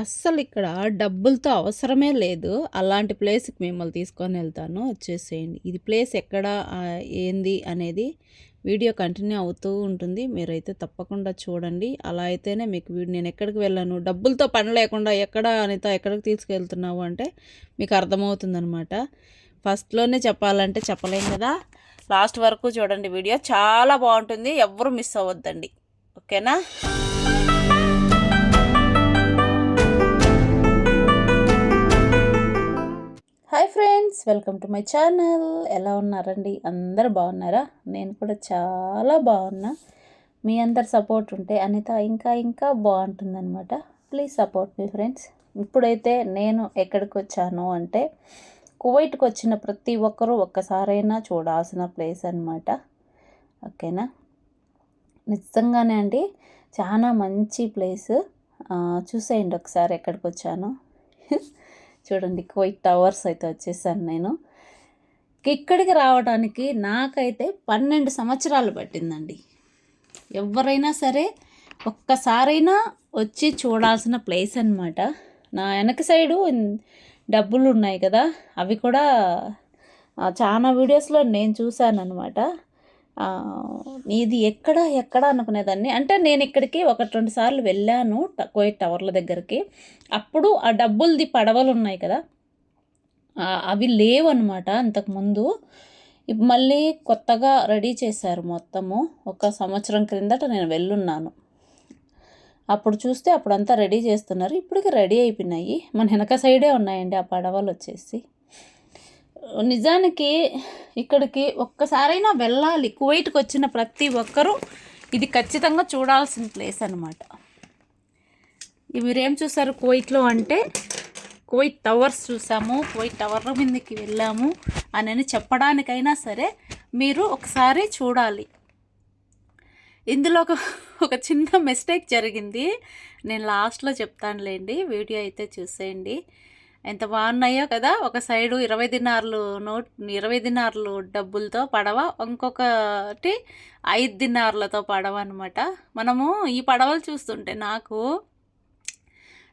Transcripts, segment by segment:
అస్సలు ఇక్కడ డబ్బులతో అవసరమే లేదు. అలాంటి ప్లేస్‌కి మిమ్మల్ని తీసుకొనెళ్తాను. వచ్చేసేయండి. ఇది ప్లేస్ ఎక్కడ ఏంది అనేది వీడియో కంటిన్యూ అవుతూ ఉంటుంది. మీరైతే తప్పకుండా చూడండి. అలా అయితేనే మీకు నేనెక్కడికి వెళ్ళాను, డబ్బులతో పని లేకుండా ఎక్కడ అనిత ఎక్కడికి తీసుకెళ్తున్నావు అంటే మీకు అర్థమవుతుందనమాట. ఫస్ట్‌లోనే చెప్పాలంటే చెప్పలేం కదా! లాస్ట్ వరకు చూడండి వీడియో. చాలా బావుంటుంది. ఎవ్వరు మిస్ అవ్వద్దండి. ఓకేనా? Hi friends, welcome to my channel. ఎలా ఉన్నారండి? అందరు బాగున్నారా? నేను కూడా చాలా బాగున్నా. మీ అందరి సపోర్ట్ ఉంటే అనిత ఇంకా బాగుంటుందన్నమాట. Please support me friends. ఇప్పుడైతే నేను ఎక్కడికి వచ్చాను అంటే కువైట్కి వచ్చిన ప్రతి ఒక్కరూ ఒక్కసారైనా చూడాల్సిన ప్లేస్ అనమాట. ఓకేనా? నిజంగానే అండి, చాలా మంచి ప్లేస్. చూసేయండి ఒకసారి ఎక్కడికి వచ్చాను. చూడండి, కువైట్ టవర్స్ అయితే వచ్చేసాను నేను. ఇక్కడికి రావడానికి నాకైతే 12 సంవత్సరాలు పట్టిందండి. ఎవరైనా సరే ఒక్కసారైనా వచ్చి చూడాల్సిన ప్లేస్ అనమాట. నా వెనక సైడు డబ్బులు ఉన్నాయి కదా, అవి కూడా చాలా వీడియోస్లో నేను చూశాను అనమాట. ఇది ఎక్కడ అనుకునేదాన్ని. అంటే నేను ఇక్కడికి 1-2 సార్లు వెళ్ళాను కువైట్ టవర్ల దగ్గరికి. అప్పుడు ఆ డబ్బులది పడవలు ఉన్నాయి కదా, అవి లేవన్నమాట అంతకుముందు. మళ్ళీ కొత్తగా రెడీ చేశారు మొత్తము. 1 సంవత్సరం క్రిందట నేను వెళ్ళున్నాను. అప్పుడు చూస్తే అప్పుడంతా రెడీ చేస్తున్నారు. ఇప్పటికి రెడీ అయిపోయినాయి. మన వెనక సైడే ఉన్నాయండి ఆ పడవలు వచ్చేసి. నిజానికి ఇక్కడికి ఒక్కసారైనా వెళ్ళాలి. కువైట్కి వచ్చిన ప్రతి ఒక్కరూ ఇది ఖచ్చితంగా చూడాల్సిన ప్లేస్ అనమాట. మీరేం చూసారు కువైట్లో అంటే, కువైట్ టవర్స్ చూసాము, కువైట్ టవర్ల మీదకి వెళ్ళాము అని చెప్పడానికైనా సరే మీరు ఒకసారి చూడాలి. ఇందులో ఒక చిన్న మిస్టేక్ జరిగింది. నేను లాస్ట్లో చెప్తానులేండి. వీడియో అయితే చూసేయండి. ఎంత బాగున్నాయో కదా. ఒక సైడు 20 దినార్లు డబ్బులతో పడవ, ఇంకొకటి 5 దినార్లతో పడవ అనమాట. మనము ఈ పడవలు చూస్తుంటే నాకు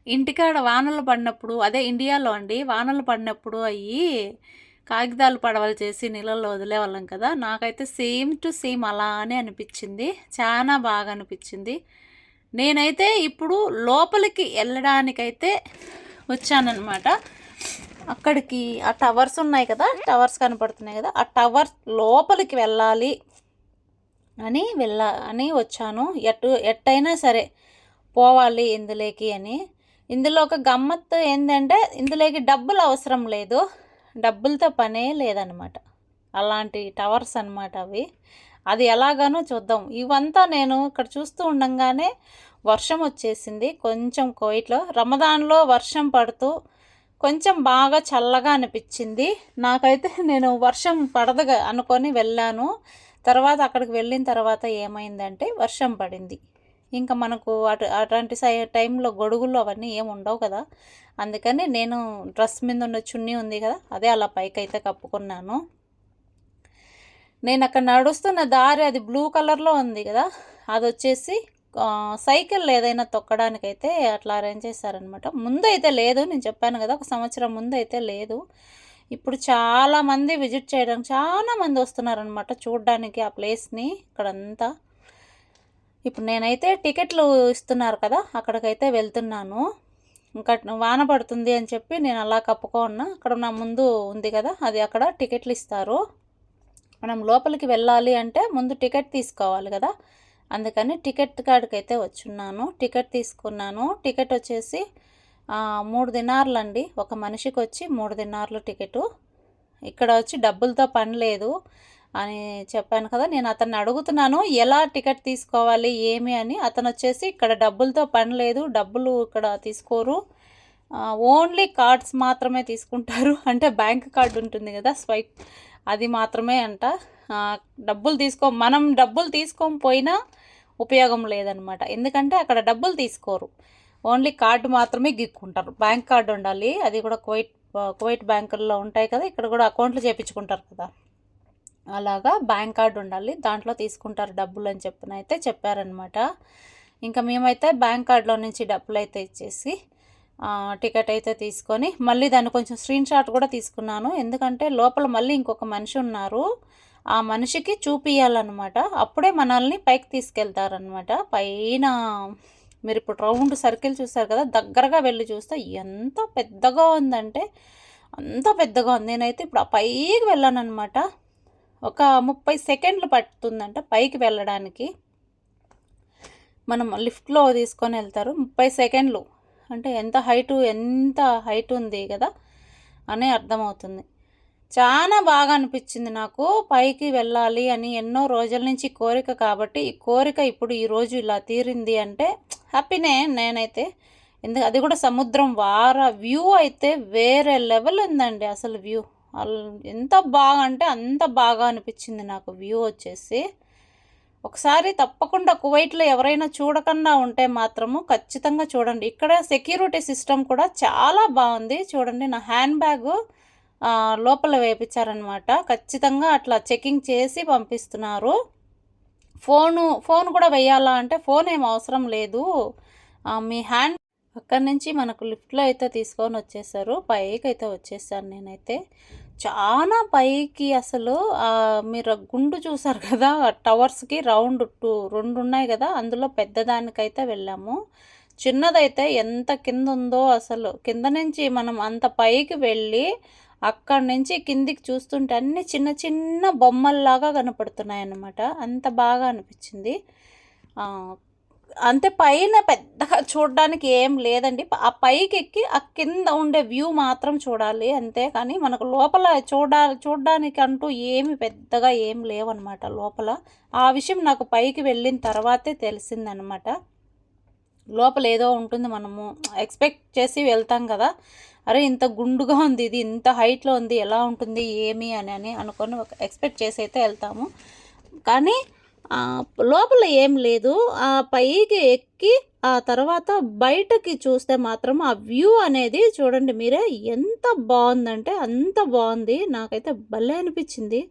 ఇంటికాడ వానలు పడినప్పుడు, అదే ఇండియాలో అండి, వానలు పడినప్పుడు అవి కాగితాలు పడవలు చేసి నీళ్ళల్లో వదిలేవాళ్ళం కదా. నాకైతే సేమ్ టు సేమ్ అలానే అనిపించింది. చాలా బాగా అనిపించింది. నేనైతే ఇప్పుడు లోపలికి వెళ్ళడానికైతే వచ్చానన్నమాట. అక్కడికి ఆ టవర్స్ ఉన్నాయి కదా, టవర్స్ కనపడుతున్నాయి కదా, ఆ టవర్ లోపలికి వెళ్ళాలి అని వచ్చాను. ఎట్టయినా సరే పోవాలి ఇందులోకి అని. ఇందులో ఒక గమ్మత్తు ఏంటంటే, ఇందులోకి డబ్బులు అవసరం లేదు, డబ్బులతో పనే లేదనమాట. అలాంటి టవర్స్ అనమాట అవి. అది ఎలాగానో చూద్దాం. ఇవంతా నేను ఇక్కడ చూస్తూ ఉండగానే వర్షం వచ్చేసింది. కొంచెం కువైట్లో రమదాన్లో వర్షం పడుతూ కొంచెం బాగా చల్లగా అనిపించింది నాకైతే. నేను వర్షం పడదు అనుకొని వెళ్ళాను. తర్వాత అక్కడికి వెళ్ళిన తర్వాత ఏమైందంటే వర్షం పడింది. ఇంకా మనకు అటువంటి టైంలో గొడుగులు అవన్నీ ఏమి ఉండవు కదా. అందుకని నేను డ్రెస్ మీద ఉన్న చున్నీ ఉంది కదా, అదే అలా పైకైతే కప్పుకున్నాను. నేను అక్కడ నడుస్తున్న దారి అది బ్లూ కలర్లో ఉంది కదా, అది వచ్చేసి సైకిల్ ఏదైనా తొక్కడానికైతే అట్లా అరేంజ్ చేశారనమాట. ముందు అయితే లేదు, నేను చెప్పాను కదా 1 సంవత్సరం ముందు అయితే లేదు. ఇప్పుడు చాలామంది విజిట్ చేయడానికి చాలామంది వస్తున్నారనమాట చూడడానికి ఆ ప్లేస్ని ఇక్కడంతా. ఇప్పుడు నేనైతే టికెట్లు ఇస్తున్నారు కదా, అక్కడికైతే వెళ్తున్నాను. ఇంకా వాన పడుతుంది అని చెప్పి నేను అలా కప్పుకున్నా. అక్కడ నా ముందు ఉంది కదా, అది అక్కడ టికెట్లు ఇస్తారు. మనం లోపలికి వెళ్ళాలి అంటే ముందు టికెట్ తీసుకోవాలి కదా, అందుకని టికెట్ కాడికైతే వచ్చున్నాను. టికెట్ తీసుకున్నాను. టికెట్ వచ్చేసి 3 దినార్లు అండి. ఒక మనిషికి వచ్చి 3 దినార్లు టికెటు. ఇక్కడ వచ్చి డబ్బులతో పని లేదు అని చెప్పాను కదా. నేను అతన్ని అడుగుతున్నాను ఎలా టికెట్ తీసుకోవాలి ఏమి అని. అతను వచ్చేసి ఇక్కడ డబ్బులతో పని లేదు, డబ్బులు ఇక్కడ తీసుకోరు, ఓన్లీ కార్డ్స్ మాత్రమే తీసుకుంటారు. అంటే బ్యాంక్ కార్డు ఉంటుంది కదా, స్వైప్, అది మాత్రమే అంట. మనం డబ్బులు తీసుకోకపోయినా ఉపయోగం లేదనమాట. ఎందుకంటే అక్కడ డబ్బులు తీసుకోరు, ఓన్లీ కార్డు మాత్రమే గిక్కుంటారు. బ్యాంక్ కార్డు ఉండాలి, అది కూడా కువైట్ బ్యాంకుల్లో ఉంటాయి కదా, ఇక్కడ కూడా అకౌంట్లు చేయించుకుంటారు కదా, అలాగా బ్యాంక్ కార్డు ఉండాలి, దాంట్లో తీసుకుంటారు డబ్బులు అని చెప్పారనమాట. ఇంకా మేమైతే బ్యాంక్ కార్డులో నుంచి డబ్బులు అయితే ఇచ్చేసి టికెట్ అయితే తీసుకొని మళ్ళీ దాన్ని కొంచెం స్క్రీన్ షాట్ కూడా తీసుకున్నాను. ఎందుకంటే లోపల మళ్ళీ ఇంకొక మనిషి ఉన్నారు. ఆ మనిషికి చూపియాలన్నమాట. అప్పుడే మనల్ని పైకి తీసుకెళ్తారనమాట. పైన మీరు ఇప్పుడు రౌండ్ సర్కిల్ చూస్తారు కదా, దగ్గరగా వెళ్ళి చూస్తే ఎంత పెద్దగా ఉందంటే అంత పెద్దగా ఉంది. నేనైతే ఇప్పుడు ఆ పైకి వెళ్ళానమాట. ఒక 30 సెకండ్లు పడుతుందంట పైకి వెళ్ళడానికి. మనం లిఫ్ట్లో తీసుకొని వెళ్తారు 30 సెకండ్లు అంటే ఎంత హైట్ ఉంది కదా అని అర్థమవుతుంది. చాలా బాగా అనిపించింది నాకు. పైకి వెళ్ళాలి అని ఎన్నో రోజుల నుంచి కోరిక కాబట్టి ఈ కోరిక ఇప్పుడు ఈరోజు ఇలా తీరింది అంటే హ్యాపీనే నేనైతే. అది కూడా సముద్రం వ్యూ అయితే వేరే లెవెల్ ఉందండి. అసలు వ్యూ ఎంత బాగా అంటే అంత బాగా అనిపించింది నాకు వ్యూ వచ్చేసి. ఒకసారి తప్పకుండా కువైట్లో ఎవరైనా చూడకుండా ఉంటే మాత్రము ఖచ్చితంగా చూడండి. ఇక్కడ సెక్యూరిటీ సిస్టమ్ కూడా చాలా బాగుంది. చూడండి, నా హ్యాండ్ బ్యాగ్ లోపల వేయించారనమాట. ఖచ్చితంగా అట్లా చెకింగ్ చేసి పంపిస్తున్నారు. ఫోన్ కూడా వేయాలా అంటే ఫోన్ ఏం అవసరం లేదు, మీ హ్యాండ్. అక్కడి నుంచి మనకు లిఫ్ట్లో అయితే తీసుకొని వచ్చేసారు. పైకి అయితే వచ్చేసాను నేనైతే. చాలా పైకి అసలు మీరు గుండు చూసారు కదా, టవర్స్కి రెండు ఉన్నాయి కదా, అందులో పెద్దదానికైతే వెళ్ళాము. చిన్నదైతే ఎంత కింద ఉందో అసలు. కింద నుంచి మనం అంత పైకి వెళ్ళి అక్కడి నుంచి కిందికి చూస్తుంటే అన్ని చిన్న చిన్న బొమ్మల్లాగా కనపడుతున్నాయి అన్నమాట. అంత బాగా అనిపించింది. అంతే, పైన పెద్దగా చూడడానికి ఏం లేదండి. ఆ పైకి ఎక్కి ఆ కింద ఉండే వ్యూ మాత్రం చూడాలి అంతే. కానీ మనకు లోపల చూడడానికి అంటూ ఏమి పెద్దగా ఏం లేవన్నమాట లోపల. ఆ విషయం నాకు పైకి వెళ్ళిన తర్వాతే తెలిసిందనమాట. లోపల ఏదో ఉంటుంది, మనము ఎక్స్పెక్ట్ చేసి వెళ్తాం కదా, అరే ఇంత గుండుగా ఉంది, ఇది ఇంత హైట్లో ఉంది, ఎలా ఉంటుంది ఏమి అని అనుకొని ఎక్స్పెక్ట్ చేసి అయితే వెళ్తాము. కానీ లోపల ఏం లేదు. ఆ పైకి ఎక్కి ఆ తర్వాత బయటకి చూస్తే మాత్రం ఆ వ్యూ అనేది చూడండి మీరే, ఎంత బాగుందంటే అంత బాగుంది. నాకైతే భలే అనిపించింది,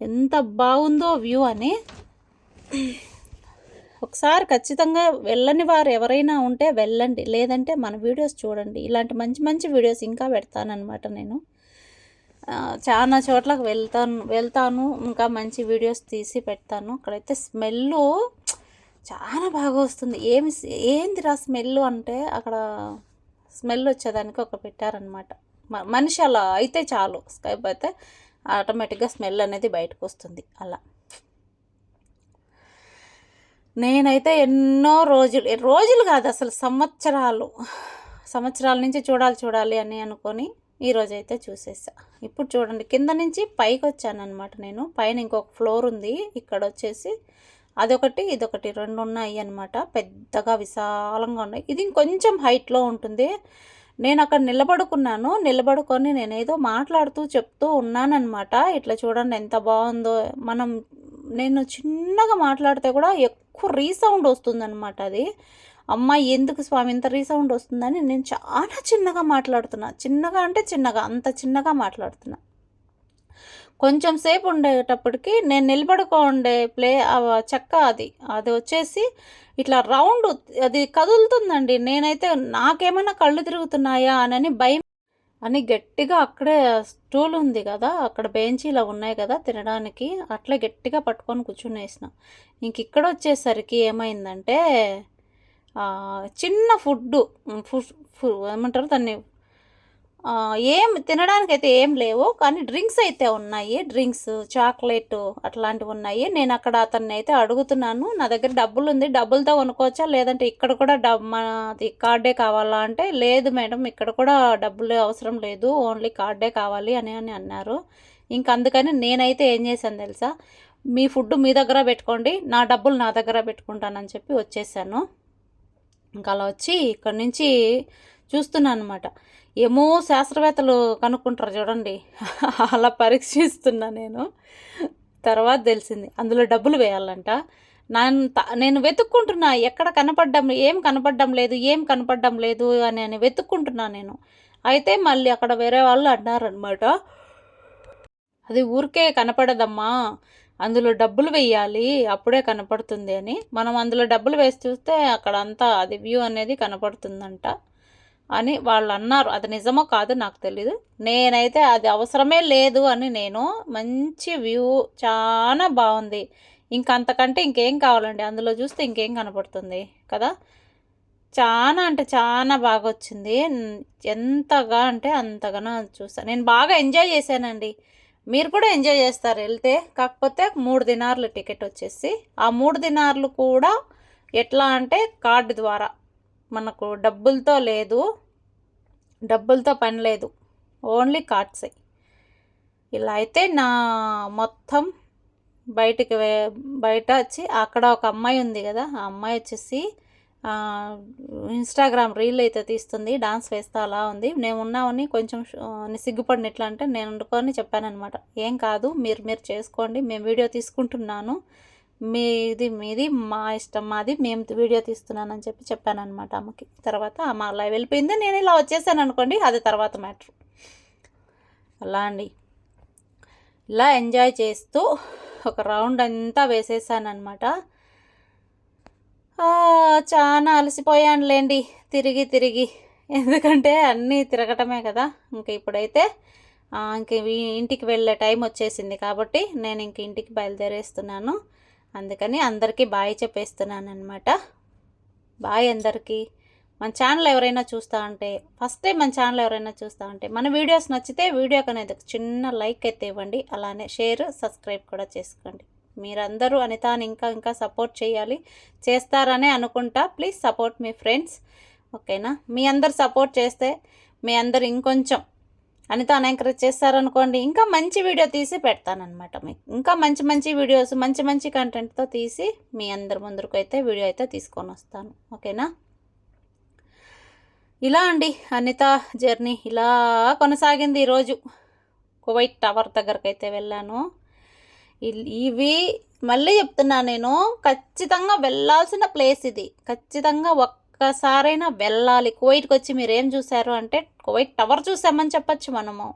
ఎంత బాగుందో వ్యూ అని. ఒకసారి ఖచ్చితంగా వెళ్ళని వారు ఎవరైనా ఉంటే వెళ్ళండి, లేదంటే మన వీడియోస్ చూడండి. ఇలాంటి మంచి మంచి వీడియోస్ ఇంకా పెడతానన్నమాట. నేను చాలా చోట్లకు వెళ్తాను, ఇంకా మంచి వీడియోస్ తీసి పెడతాను. అక్కడైతే స్మెల్ చాలా బాగా వస్తుంది. ఏందిరా స్మెల్ అంటే, అక్కడ స్మెల్ వచ్చేదానికి ఒక పెట్టారనమాట. మనిషి అలా అయితే చాలు, స్కైప్ అయితే ఆటోమేటిక్గా స్మెల్ అనేది బయటకు వస్తుంది. అలా నేనైతే ఎన్నో రోజులు కాదు అసలు సంవత్సరాల నుంచి చూడాలి అని అనుకొని ఈరోజైతే చూసేసా. ఇప్పుడు చూడండి, కింద నుంచి పైకి వచ్చాను అనమాట. నేను పైన ఇంకొక ఫ్లోర్ ఉంది, ఇక్కడ వచ్చేసి అదొకటి ఇదొకటి 2 ఉన్నాయి అనమాట. పెద్దగా విశాలంగా ఉన్నాయి. ఇది ఇంకొంచెం హైట్లో ఉంటుంది. నేను అక్కడ నిలబడుకొని నేనేదో మాట్లాడుతూ చెప్తూ ఉన్నానన్నమాట. ఇట్లా చూడండి ఎంత బాగుందో. నేను చిన్నగా మాట్లాడితే కూడా ఎక్కువ రీసౌండ్ వస్తుందన్నమాట. అది అమ్మాయి ఎందుకు స్వామి ఇంత రీసౌండ్ వస్తుందని నేను చాలా చిన్నగా మాట్లాడుతున్నా. చిన్నగా అంటే చిన్నగా, అంత చిన్నగా మాట్లాడుతున్నా. కొంచెం సేపు ఉండేటప్పటికి నేను నిలబడుకోండే చెక్క అది వచ్చేసి ఇట్లా రౌండ్ అది కదులుతుందండి. నేనైతే నాకేమైనా కళ్ళు తిరుగుతున్నాయా అని భయం అని గట్టిగా, అక్కడే స్టూల్ ఉంది కదా, అక్కడ బెంచీలా ఉన్నాయి కదా తినడానికి, అట్లా గట్టిగా పట్టుకొని కూర్చునేసిన. ఇక్కడ వచ్చేసరికి ఏమైందంటే చిన్న ఏమంటారు దాన్ని, ఏం తినడానికి అయితే ఏం లేవు, కానీ డ్రింక్స్ అయితే ఉన్నాయి. డ్రింక్స్, చాక్లెట్ అట్లాంటివి ఉన్నాయి. నేను అక్కడ అతన్ని అయితే అడుగుతున్నాను, నా దగ్గర డబ్బులు ఉంది, డబ్బులతో కొనుక్కోవచ్చా, లేదంటే ఇక్కడ కూడా మనది కార్డే కావాలా అంటే, లేదు మేడం ఇక్కడ కూడా డబ్బులు అవసరం లేదు, ఓన్లీ కార్డే కావాలి అని అన్నారు. అందుకని నేనైతే ఏం చేశాను తెలుసా, మీ ఫుడ్ మీ దగ్గర పెట్టుకోండి, నా డబ్బులు నా దగ్గర పెట్టుకుంటానని చెప్పి వచ్చేసాను. అలా వచ్చి ఇక్కడ నుంచి చూస్తున్నాను అనమాట. ఏమో శాస్త్రవేత్తలు కనుక్కుంటారు చూడండి, అలా పరీక్షిస్తున్నా నేను. తర్వాత తెలిసింది అందులో డబ్బులు వేయాలంట. నేను వెతుక్కుంటున్నా, ఎక్కడ ఏం కనపడ్డం లేదు అని వెతుక్కుంటున్నా నేను. అయితే మళ్ళీ అక్కడ వేరే వాళ్ళు అన్నారనమాట, అది ఊరికే కనపడదమ్మా, అందులో డబ్బులు వేయాలి అప్పుడే కనపడుతుంది అని. మనం అందులో డబ్బులు వేసి చూస్తే అక్కడ అంతా అది వ్యూ అనేది కనపడుతుందంట. అని వాళ్ళు అన్నారు. అది నిజమో కాదో నాకు తెలీదు. నేనైతే అది అవసరమే లేదు అని నేను మంచి వ్యూ చాలా బాగుంది. ఇంకంతకంటే ఇంకేం కావాలండి? అందులో చూస్తే ఇంకేం కనపడుతుంది కదా! చాలా అంటే చాలా బాగొచ్చింది. ఎంతగా అంటే అంతగానో చూసా. నేను బాగా ఎంజాయ్ చేశానండి. మీరు కూడా ఎంజాయ్ చేస్తారు వెళ్తే. కాకపోతే 3 దినార్లు టికెట్ వచ్చేసి. ఆ 3 దినార్లు కూడా ఎట్లా అంటే కార్డు ద్వారా. మనకు డబ్బులతో లేదు. డబ్బులతో పని లేదు. ఓన్లీ కార్డ్సే. ఇలా అయితే నా మొత్తం బయటికి బయట వచ్చి అక్కడ ఒక అమ్మాయి ఉంది కదా, ఆ అమ్మాయి వచ్చేసి ఇన్స్టాగ్రామ్ రీల్ అయితే తీస్తుంది, డాన్స్ వేస్తా అలా ఉంది. నేను ఉన్నామని కొంచెం సిగ్గుపడిన ఎట్లా అంటే నేను వండుకొని చెప్పానమాట. ఏం కాదు, మీరు చేసుకోండి, మేము వీడియో తీసుకుంటున్నాను, మీది మా ఇష్టం, మాది మేము వీడియో తీస్తున్నానని చెప్పానమాట అమ్మకి. తర్వాత అమ్మ అలా వెళ్ళిపోయింది, నేను ఇలా వచ్చేసాను అనుకోండి, అది తర్వాత మ్యాటర్. అలా అండి, ఇలా ఎంజాయ్ చేస్తూ ఒక రౌండ్ అంతా వేసేసానమాట. చాలా అలసిపోయానులేండి తిరిగి, ఎందుకంటే అన్నీ తిరగటమే కదా. ఇంక ఇప్పుడైతే ఇంక ఇంటికి వెళ్ళే టైం వచ్చేసింది కాబట్టి నేను ఇంక ఇంటికి బయలుదేరేస్తున్నాను. అందుకని అందరికీ బాయ్ చెప్పేస్తున్నాను అనమాట. బాయ్ అందరికీ. మన ఛానల్ ఎవరైనా చూస్తూ ఉంటే, ఫస్ట్ టైం మన ఛానల్ ఎవరైనా చూస్తూ ఉంటే, మన వీడియోస్ నచ్చితే వీడియోకి అనేది చిన్న లైక్ అయితే ఇవ్వండి. అలానే షేర్, సబ్స్క్రైబ్ కూడా చేసుకోండి. మీరందరూ అనితాని ఇంకా సపోర్ట్ చేయాలి, చేస్తారనే అనుకుంటా. ప్లీజ్ సపోర్ట్ మీ ఫ్రెండ్స్, ఓకేనా? మీ అందరు సపోర్ట్ చేస్తే, మీ అందరు ఇంకొంచెం అనితాని ఎంకరేజ్ చేస్తారనుకోండి, ఇంకా మంచి వీడియో తీసి పెడతానమాట మీకు. ఇంకా మంచి వీడియోస్, మంచి కంటెంట్తో తీసి మీ అందరి ముందుకు అయితే వీడియో అయితే తీసుకొని వస్తాను, ఓకేనా? ఇలా అండి అనిత జర్నీ ఇలా కొనసాగింది. ఈరోజు కువైట్ టవర్ దగ్గరకు అయితే వెళ్ళాను. ఇవి మళ్ళీ చెప్తున్నా, నేను ఖచ్చితంగా వెళ్ళాల్సిన ప్లేస్ ఇది. ఖచ్చితంగా ఒక్కసారైనా వెళ్ళాలి. కువైట్కి వచ్చి మీరు ఏం చూశారు అంటే కువైట్ టవర్ చూసామని చెప్పచ్చు మనము.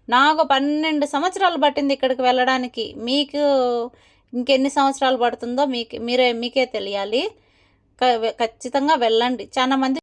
నాకు 12 సంవత్సరాలు పట్టింది ఇక్కడికి వెళ్ళడానికి. మీకు ఇంకెన్ని సంవత్సరాలు పడుతుందో మీకే తెలియాలి. ఖచ్చితంగా వెళ్ళండి. చాలా మంది